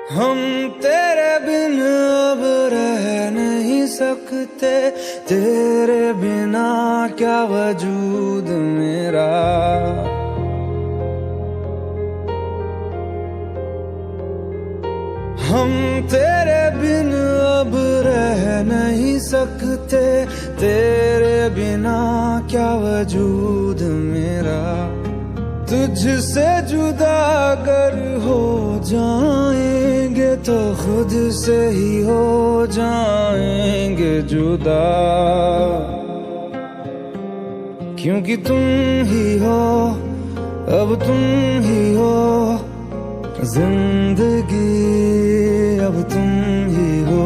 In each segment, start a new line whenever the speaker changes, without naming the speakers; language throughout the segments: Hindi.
हम तेरे बिन अब रह नहीं सकते, तेरे बिना क्या वजूद मेरा। हम तेरे बिन अब रह नहीं सकते, तेरे बिना क्या वजूद मेरा। तुझसे जुदा अगर हो जाएंगे तो खुद से ही हो जाएंगे जुदा, क्योंकि तुम ही हो, अब तुम ही हो जिंदगी, अब तुम ही हो।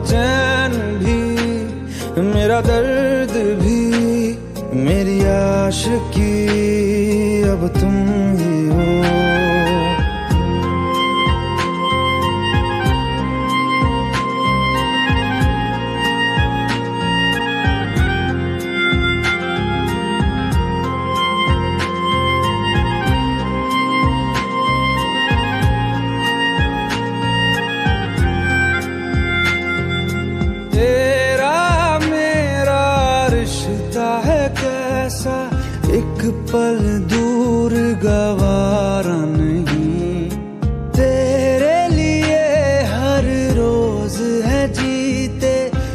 चैन भी, मेरा दर्द भी, मेरी आशिकी, अब तुम ही हो। तेरा मेरा रिश्ता है कैसा, एक पल दूर गवारा नहीं। तेरे लिए हर रोज है जीते,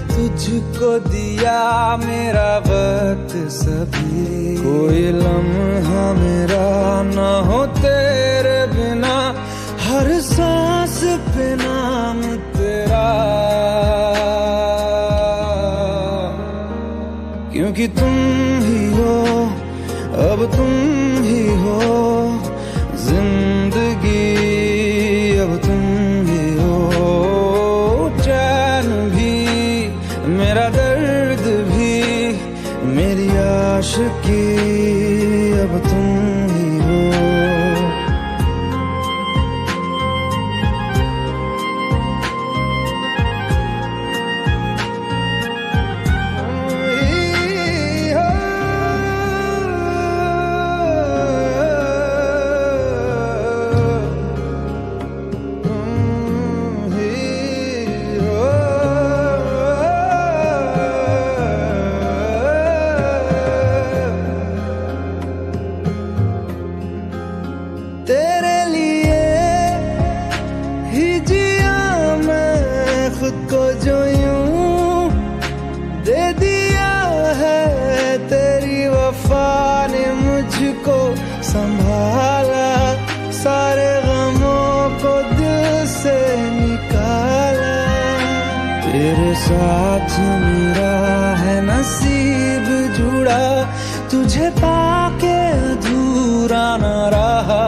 तुझको दिया मेरा वक्त सभी। कोई लम्हा मेरा ना हो तेरे बिना, हर सांस पे नाम तेरा, क्योंकि तुम ही हो, अब तुम ही हो जिंदगी, अब तुम ही हो। चैन भी, मेरा दर्द भी, मेरी आशिकी, अब तुम ही हो। तेरे लिए ही जिया मैं खुद को, जो यूं दे दिया है तेरी वफा ने मुझको संभाला। सारे गमों को दिल से निकाला, तेरे साथ मेरा है नसीब जुड़ा, तुझे पाके अधूरा न रहा।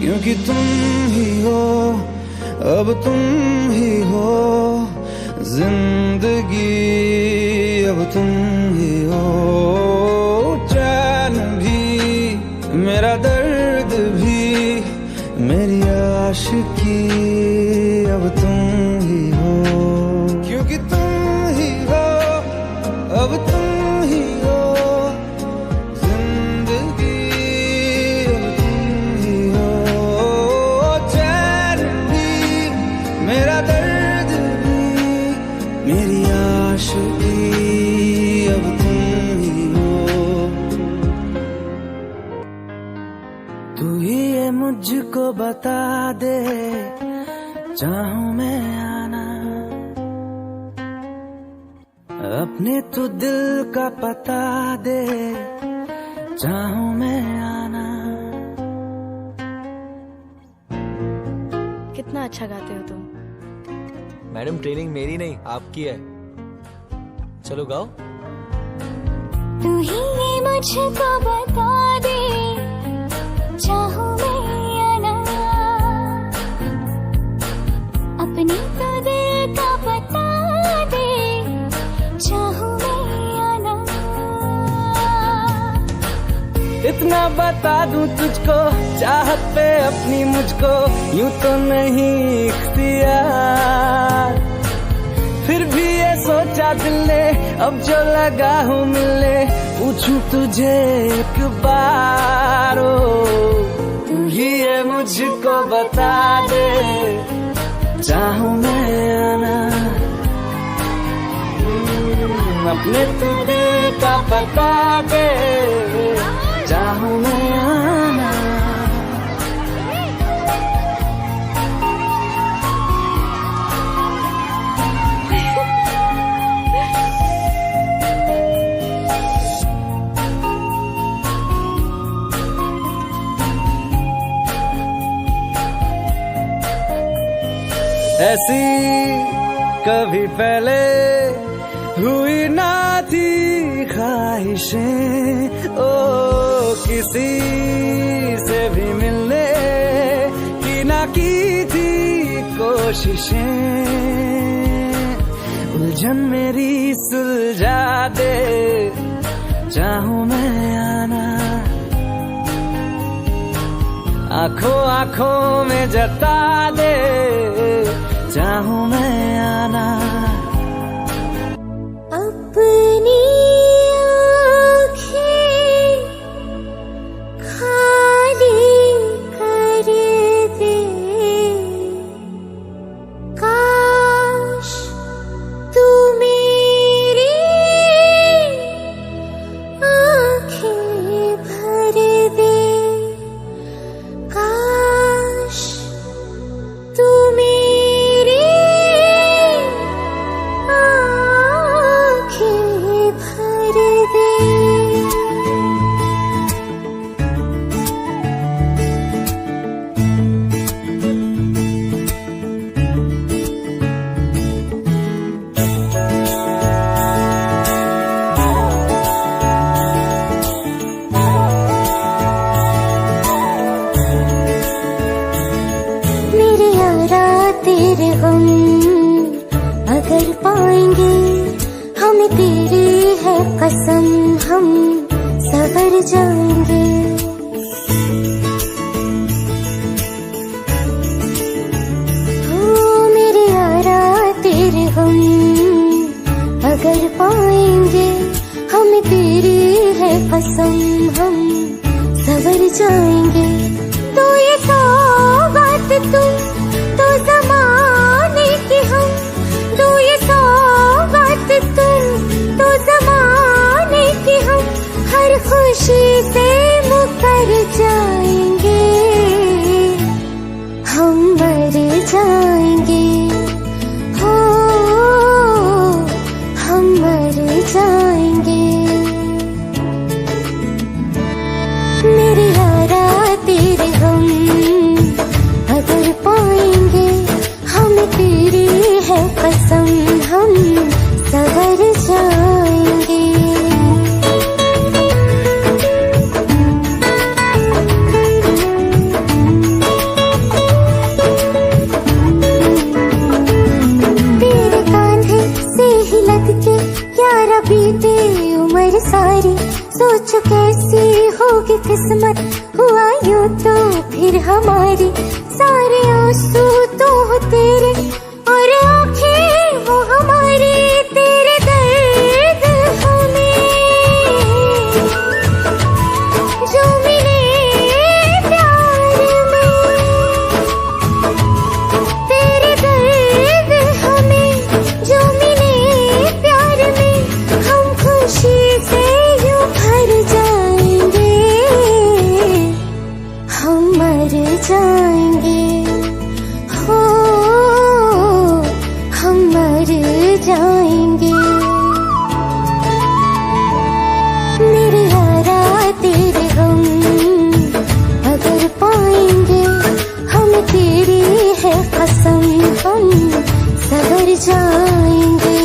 क्योंकि तुम ही हो, अब तुम ही हो जिंदगी, अब तुम ही हो। चैन भी, मेरा दर्द भी, मेरी आशिकी, अब तुम ही हो। क्योंकि तुम ही हो, अब तुम ही हो जिंदगी, अब तुम ही हो। चैन भी, मेरा दर्द भी, मेरी आशिकी, अब तुम ही हो। तू ही ये मुझको बता दे, चाहूं मैं आना, अपने तू दिल का पता दे, चाहूं मैं आना।
कितना अच्छा गाते हो तुम।
मैडम ट्रेनिंग मेरी नहीं आपकी है, चलो गाओ।
तू ही ये मुझको बता दे, चाहूं मैं आना, अपनी तो दिल का पता दे, चाहूं मैं आना।
इतना बता दूं तुझको, चाहत पे अपनी मुझको यूं तो नहीं इख्तियार, फिर भी ये सोचा दिल ने, अब जो लगा हूँ मिलने, पूछूं तुझे एक बार। ही ये मुझको बता दे, चाहूं मैं आना अपने तू दिल का बता दे, चाहूं मैं आना। ऐसी कभी पहले हुई ना थी ख्वाहिशें, ओ किसी से भी मिलने की ना की थी कोशिशें, उलझन मेरी सुलझा दे, चाहूं मैं आना आंखों आंखों में जता दे, चाहूं मैं आना।
अपनी आँखें खाली कर दे, काश तू मेरी आँखें भर दे, काश तू मेरी आँखें भर दे। मेरे यारा तेरे गम अगर पाएंगे, हमें तेरी है कसम, हम सवर जाएंगे। ओ मेरे यारा तेरे गम अगर पाएंगे, हमें तेरी है कसम, हम सवर जाएंगे। तो ये सौगात तुम तो ज़माने की हम, तो ये सौगात तुम तो ज़माने की हम, हर खुशी से मुकर जाएंगे, हम मर जाएंगे, हो हम मर जाएंगे। मेरे यारा तेरे गम अगर पाएंगे, हमें तेरी है कसम, हम सवर जाएंगे। तेरे कांधे से ही लग के यारा बीते उम्र सारी, सोचो कैसी होगी किस्मत, हुआ यूं तो फिर हमारी, सारे आंसू तो हो तेरे और आंखें हो हमारी, तेरे दर्द हमें जो मिले प्यार में, तेरे दर्द हमें जो मिले प्यार में, हम खुशी से यूं भर जाएंगे, हम मर जाएंगे, हो हम मर जाएंगे। मेरे यारा तेरे गम अगर पाएंगे, हम तेरी है कसम, हम सवर जाएंगे।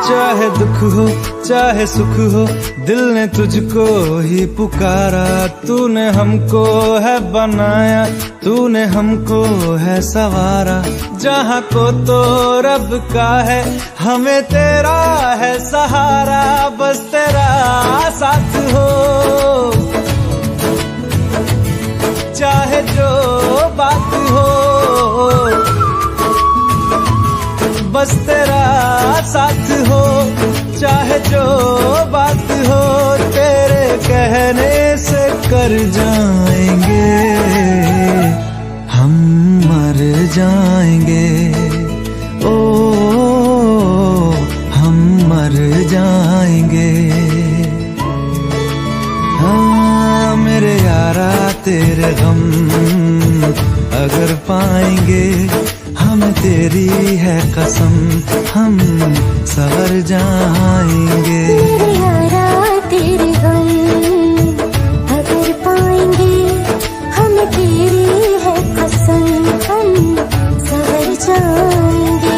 चाहे दुख हो चाहे सुख हो, दिल ने तुझको ही पुकारा। तूने हमको है बनाया, तूने हमको है सवारा। जहाँ को तो रब का है, हमें तेरा है सहारा। बस तेरा साथ हो चाहे जो बात हो, बस तेरा साथ हो चाहे जो बात हो। तेरे कहने से कर जाएंगे हम, मर जाएंगे ओ हम मर जाएंगे। हाँ मेरे यारा तेरे गम अगर पाएंगे, हमें तेरी है कसम हम सवर जाएंगे।
मेरे यारा तेरे गम अगर पाएंगे, हमें तेरी है कसम हम सवर जाएंगे।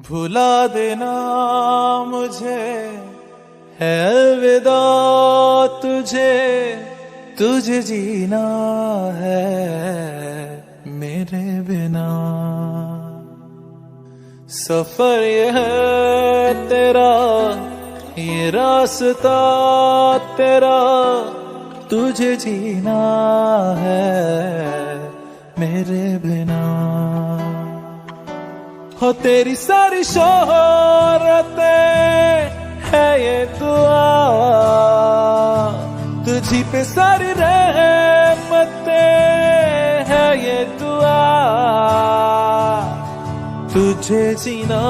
भुला देना मुझे है अलविदा तुझे, तुझे जीना है मेरे बिना। सफर ये है तेरा, ये रास्ता तेरा, तुझे जीना है मेरे बिना। हो तेरी सारी शोहरतें है ये दुआ, तुझी पे सारी रहमतें है ये दुआ। तुझे जीना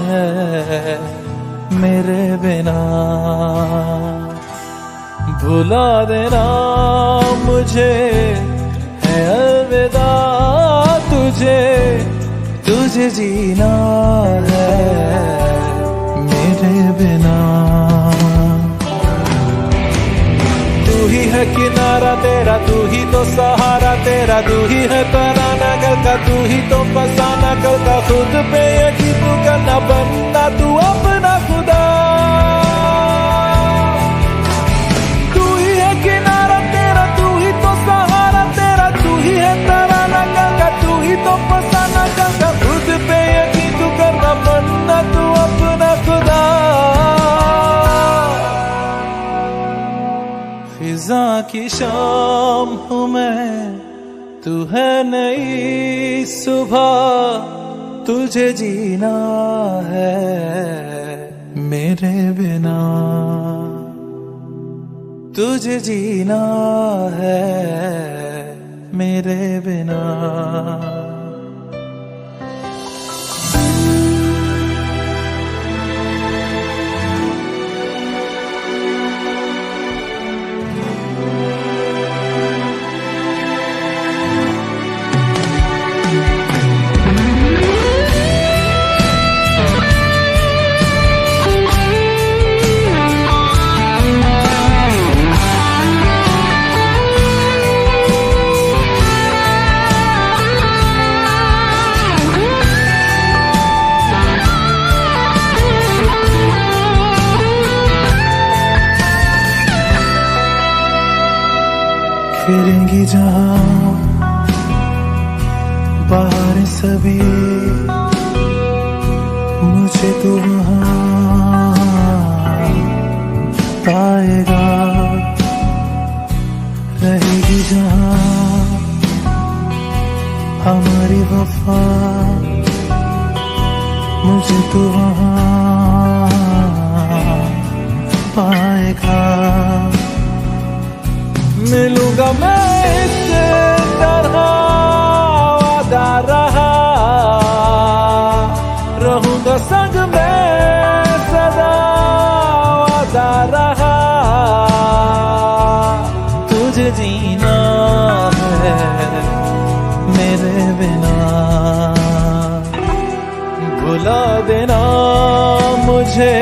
है मेरे बिना। भुला देना मुझे है अलविदा तुझे, तुझे जीना है मेरे बिना। तू ही है किनारा तेरा, तू ही तो सहारा तेरा, तू ही है तराना घर का, तू ही तो फसाना घर का। खुद पे यकीन तू करना बनना तू अपना खुदा। तू ही है किनारा तेरा, तू ही तो सहारा तेरा, तू ही है तराना घर का, तू ही तो फसाना घर का। खुद पे यकीन तू करना बनना तू अपना खुदा। फिजा की शाम हूँ मैं, तू है नई सुबह, तुझे जीना है मेरे बिना। तुझे जीना है मेरे बिना। फिरेंगी जहाँ बाहर सभी, मुझे तो वहाँ पाएगा। रहेगी जहाँ हमारी वफा, मुझे तो वहाँ पाएगा। मिलूंगा मैं इस तरह वादा रहा, रहूंगा संग में सदा वादा रहा। तुझे जीना है मेरे बिना। भुला देना मुझे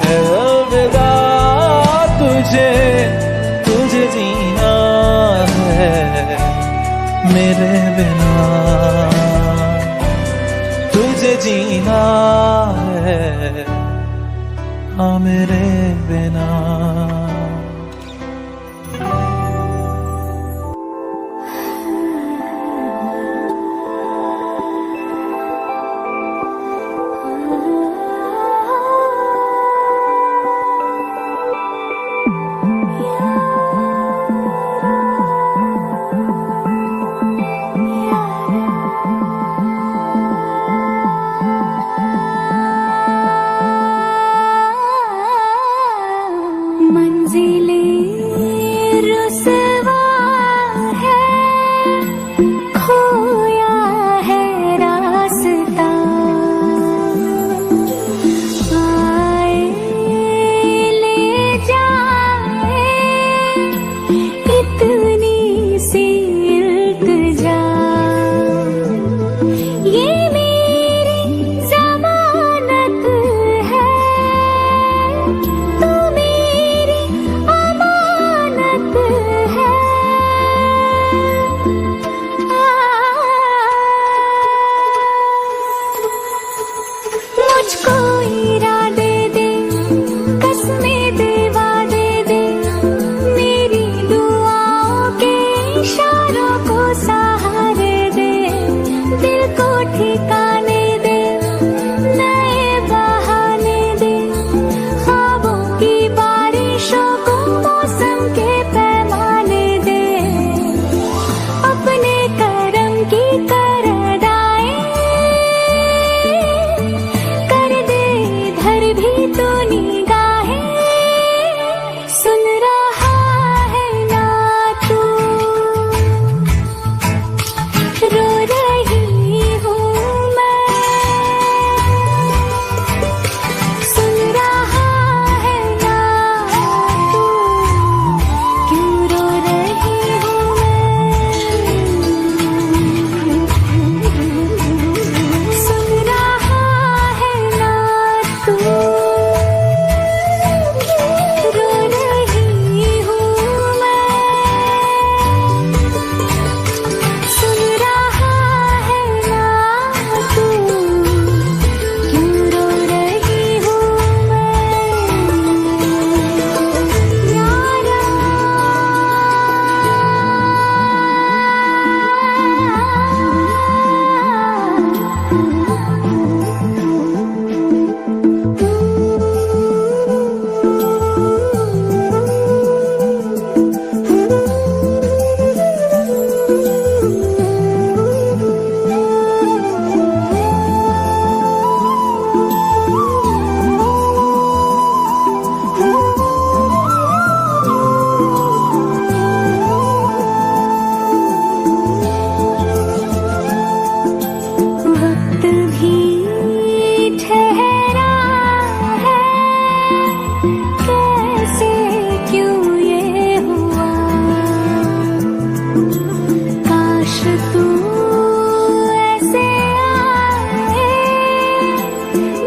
है अलविदा मेरे बिना तुझे जीना है, हाँ मेरे बिना।
मंजिलें रुसवा है, खोया है रास्ता, आए ले जाए इतनी सी इल्तिजा, ये मेरी जमानत है, तू मेरी अमानत है। मुझको इरादे दे, कसमें दे, वादे दे, मेरी दुआओं के इशारों को सहारे दे, दिल को ठिकाने दे, नए बहाने दे, ख्वाबों की बारिशों को मौसम के पैमाने दे, अपने करम की कर अदाएं कर दे इधर भी तो निगाहें, सुन रहा है ना तू, रो रही हूँ मैं, सुन रहा है ना तू, क्यों रो रही हूँ मैं, सुन रहा है ना तू, रो रही हूँ मैं, सुन रहा है ना तू, क्यों रो रही हूँ मैं, यारा। वक्त भी ठहरा है, कैसे क्यों ये हुआ, काश तू ऐसे आए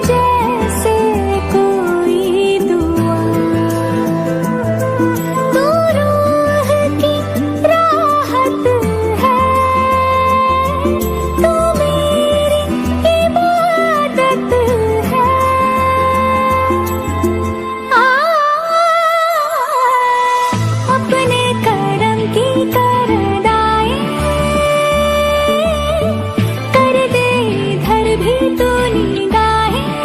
जैसे कोई दुआ, तू रूह की राहत है, तू मेरी इबादत है, अपने करम की कर अदाएं कर दे इधर भी तो निगाहें,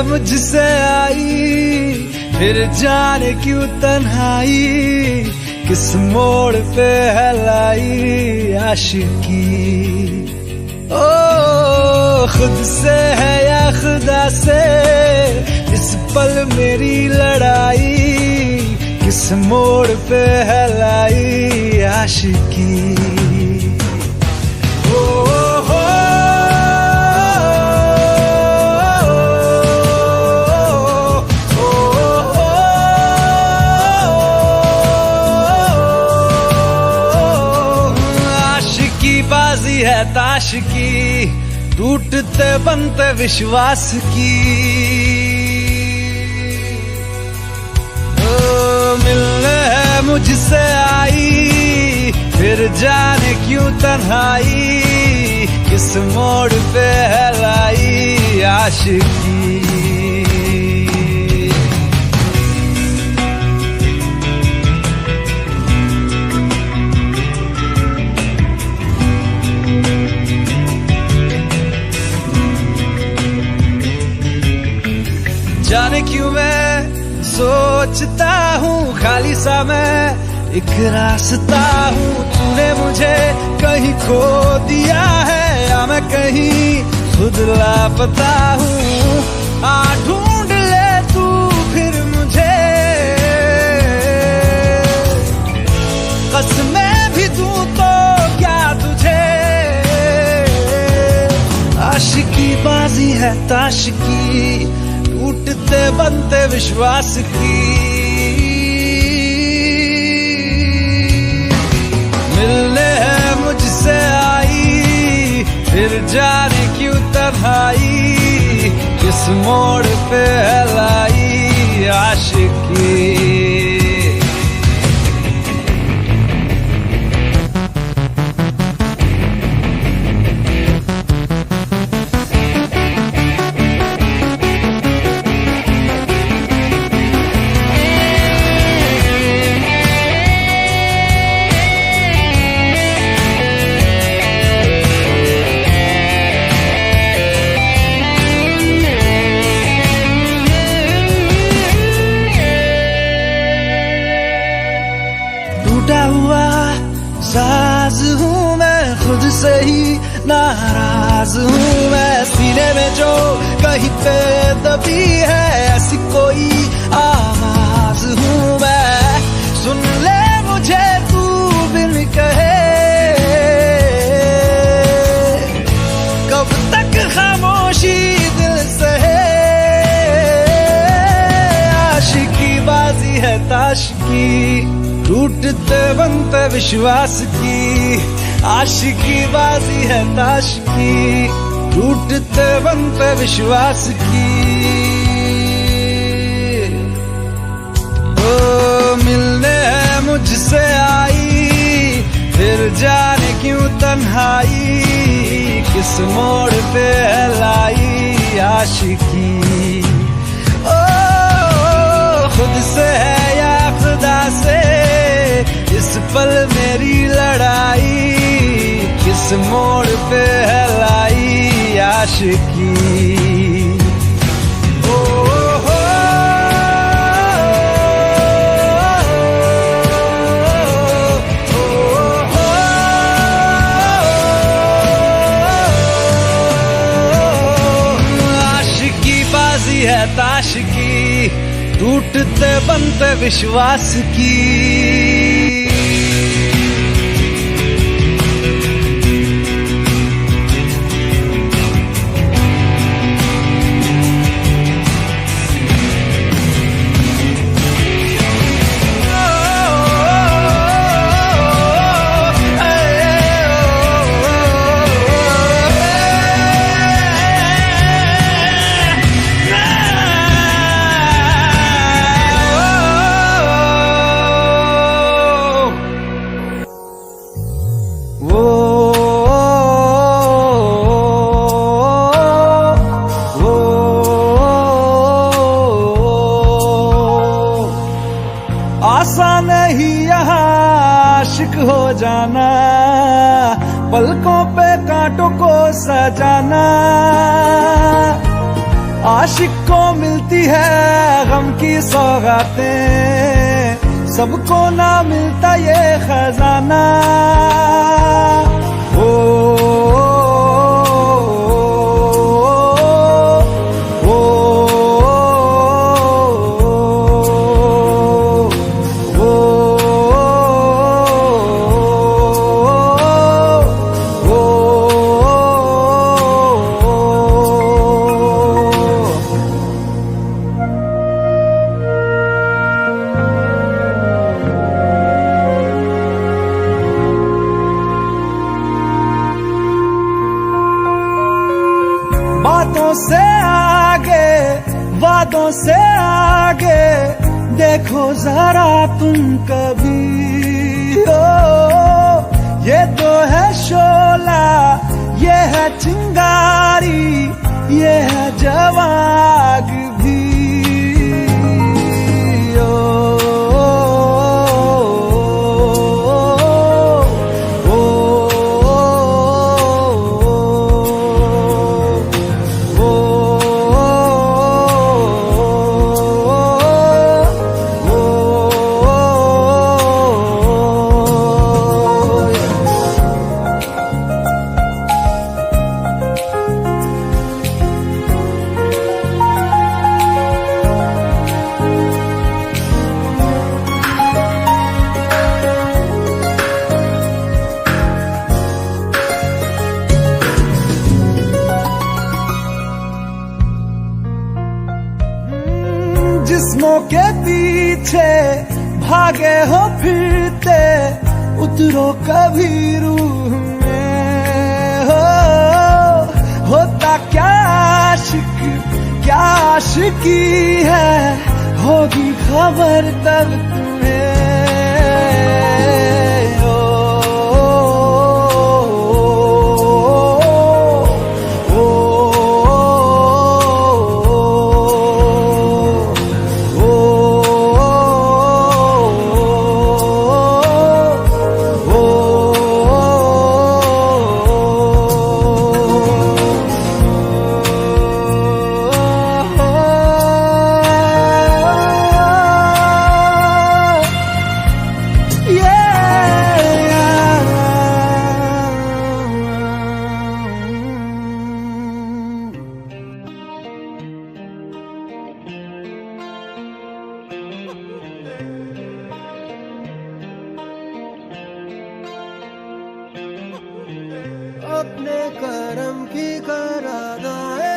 मुझसे आई, फिर जाने क्यों तन्हाई, किस मोड़ पे है लाई आशिकी। ओ खुद से है या खुदा से, इस पल मेरी लड़ाई, किस मोड़ पे है लाई आशिकी। ओ हो आशिकी बाजी है ताश की, टूटते बनते विश्वास की। मिलने है मुझसे आई, फिर जाने क्यों तन्हाई, किस मोड़ पे है लाई आशिकी। जाने क्यों मैं सोचता हूँ खाली सा मैं एक रास्ता हूँ, तूने मुझे कहीं खो दिया है या मैं कहीं खुद लापता हूँ। आ ढूंढ ले तू फिर मुझे, कसमें भी दूं तो क्या तुझे। आशिकी बाजी है ताश की, टूटते बनते विश्वास की। मिलने है मुझसे आई, फिर जाने क्यों तन्हाई, किस मोड़ पे है लाई आशिकी। टूटा हुआ साज हूँ मैं, खुद से ही नाराज हूँ मैं। सीने में जो कहीं पे दबी है ऐसी कोई आवाज हूँ मैं। सुन ले मुझे तू बिन कहे, कब तक खामोशी दिल सहे। आशिकी बाजी है ताश की, टूटते बनते विश्वास की। आशिकी बाजी है ताश की, टूटते बनते विश्वास की। ओ मिलने है मुझसे आई, फिर जाने क्यों तन्हाई, किस मोड़ पे है लाई आशिकी। ओ खुद से है या खुदा से, इस पल मेरी लड़ाई, किस मोड़ पे है लाई आशिकी। ओ हो आशिकी बाजी है ताश की, टूटते बनते विश्वास की। आसान नहीं यहाँ आशिक हो जाना, पलकों पे कांटों को सजाना। आशिक सबको मिलती है गम की सौगातें, सबको ना मिलता ये खजाना। ओ, बातों से आगे, वादों से आगे देखो जरा तुम कभी। ओ, ये तो है शोला, ये है चिंगारी, ये है जवाग भी। जिस्मों के पीछे भागे हो फिरते, उतरो कभी रूह में। होता क्या आशिक, क्या आशिकी है, होगी खबर तब तुम्हें। अपने करम की करादाए,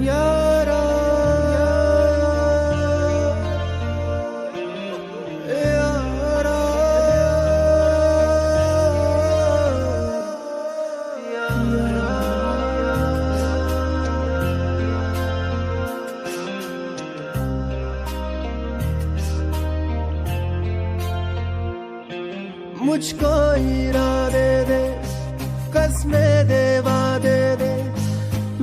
यारा मुझको इरादे दे, कसमें दे, वादे दे,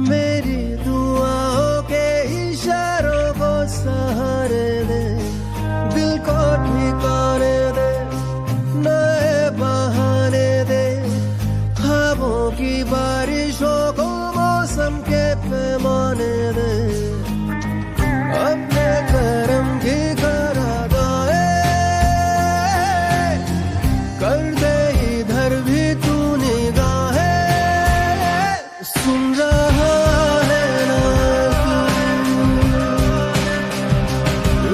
मेरी दुआओं के इशारों को सहारे दे, दिल को ठिकाने दे, नए बहाने दे, ख्वाबों की बारिशों को मौसम के पैमाने दे। अपने करम की करादाए कर दे, इधर भी तू निगाहें, सुन रहा है ना तू,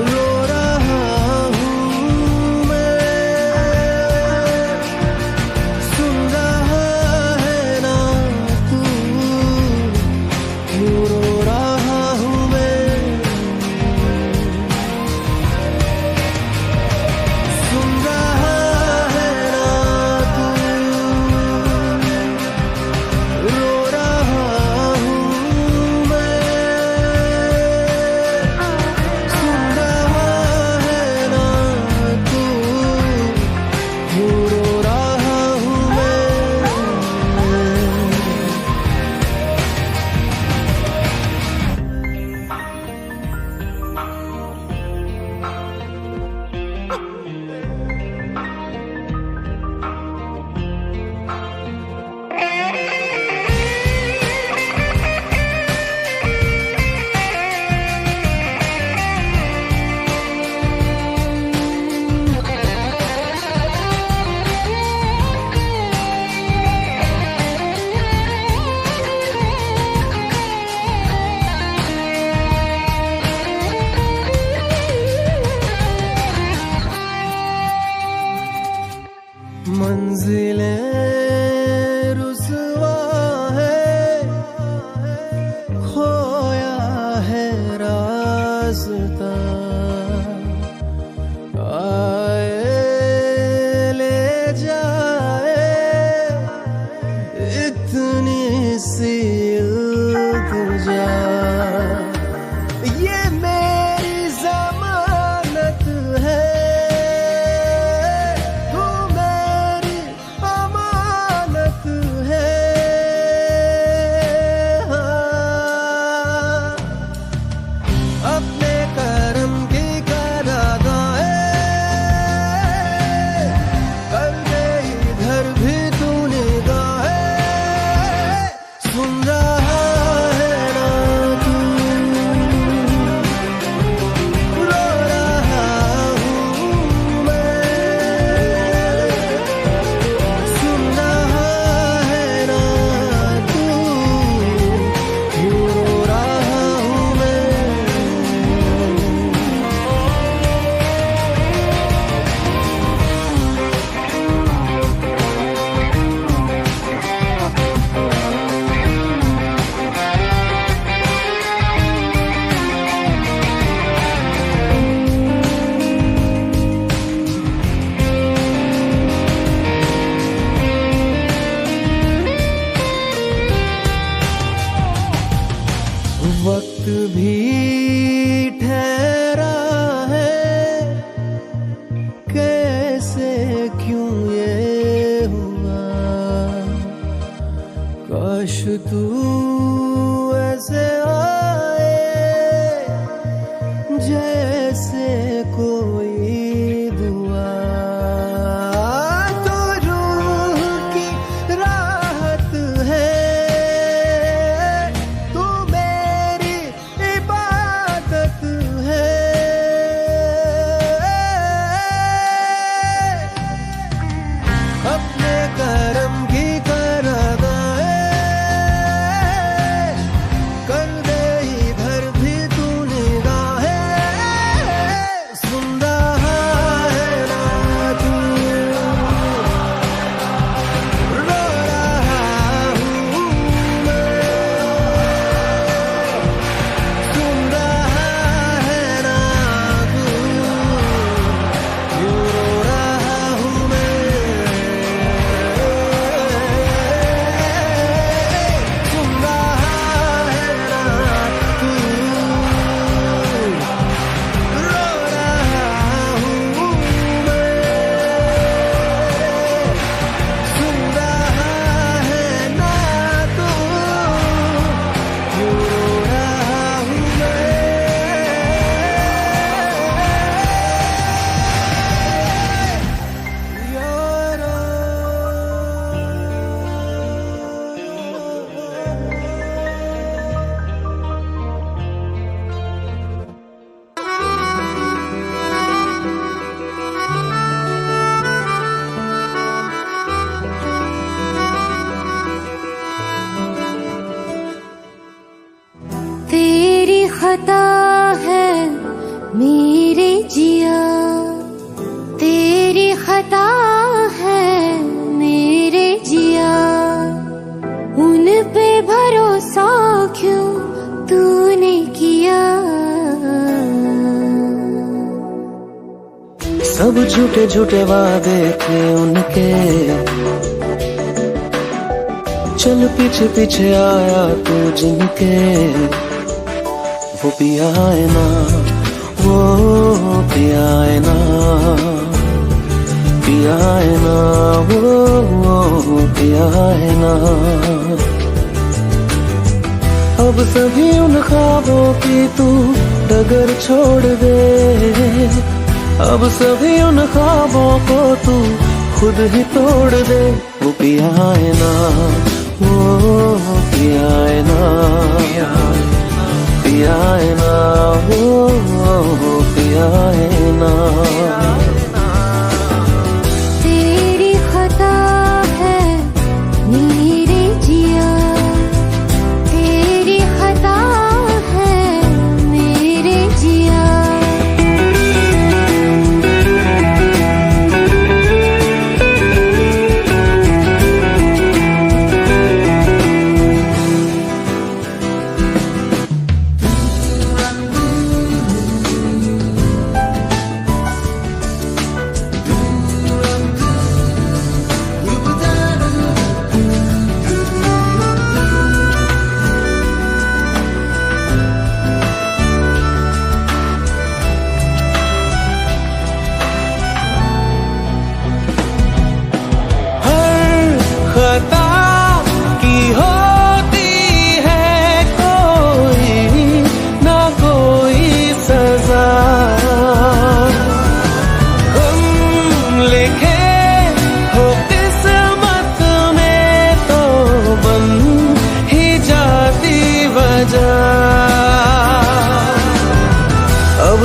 रो रहा हूँ मैं, सुन रहा है ना तू, रो रहा हूँ। रास्ता आए ले जाए इतनी सी इल्तिजा, ये मेरी जमानत है, तू मेरी अमानत है। हाँ, अपने करम की करागाए कर दे इधर भी तू निगाहे, सुन रहा है ना तू, रो रहा हूँ मैं, सुन रहा है ना तू, क्यों रो रहा हूँ मैं। वक्त भी ठहरा है, कैसे क्यों ये हुआ, काश तू ऐसे आए जैसे कोई दुआ, तो रूह की राहत है, तू मेरी इबादत है। अपने करम की करागाए कर दे इधर भी तू निगाहे, सुन रहा है ना तू, रो रहा हूँ मैं, सुन रहा है ना तू, क्यों रो रहा हूँ मैं, सुन रहा है ना तू, रो रहा हूँ मैं, सुन रहा है ना तू, क्यों रो रहा हूँ मैं।
तेरी खता है मेरे जिया, तेरी खता है मेरे जिया, उन पे भरोसा क्यों तूने किया।
सब झूठे झूठे वादे थे उनके, चल पीछे पीछे आया तू जिनके, वो पिया है ना, वो पिया है ना, पिया है ना, वो पिया है ना। अब सभी उन ख्वाबों की तू डगर छोड़ दे, अब सभी उन ख्वाबों को तू खुद ही तोड़ दे। वो पिया है ना, वो पिया है ना, पिया है ना, वो पिया है ना।
तेरी खता है मेरे जिया, तेरी खता है मेरे जिया।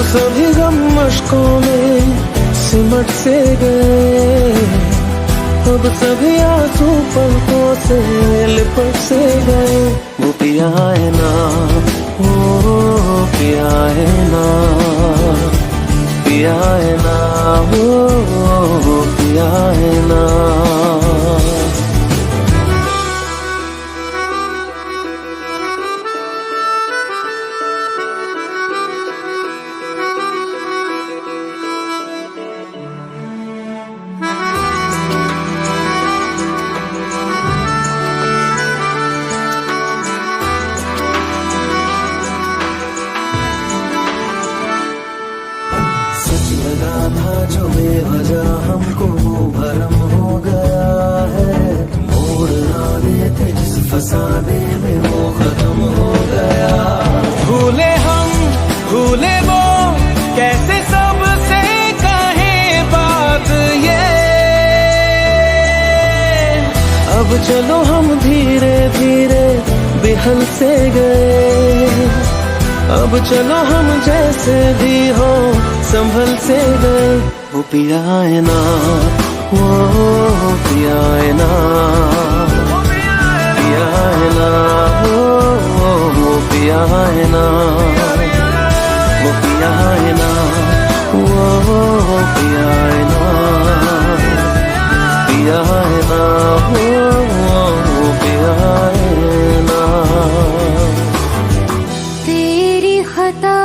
सभी गम मशकों में सिमट से गए, अब सभी आंसू पलकों से लिपट से गए। वो पिया है ना, वो पिया है ना, पिया है ना, वो पिया है ना। सच लगा था जो बेवजह हमको वो भरम हो गया है, मोड़ ना देते जिस फसाने में वो खत्म हो गया।
भूले हम भूले वो, कैसे सबसे कहे बात ये।
अब चलो हम धीरे धीरे बिहल से गए, अब चलो हम जैसे भी हो संभल से गए। वो पिया है ना, वो पिया है ना, पिया है ना, वो पिया है ना, वो पिया है ना, वो पिया है ना, पिया है ना, वो पिया है ना।
तेरी खता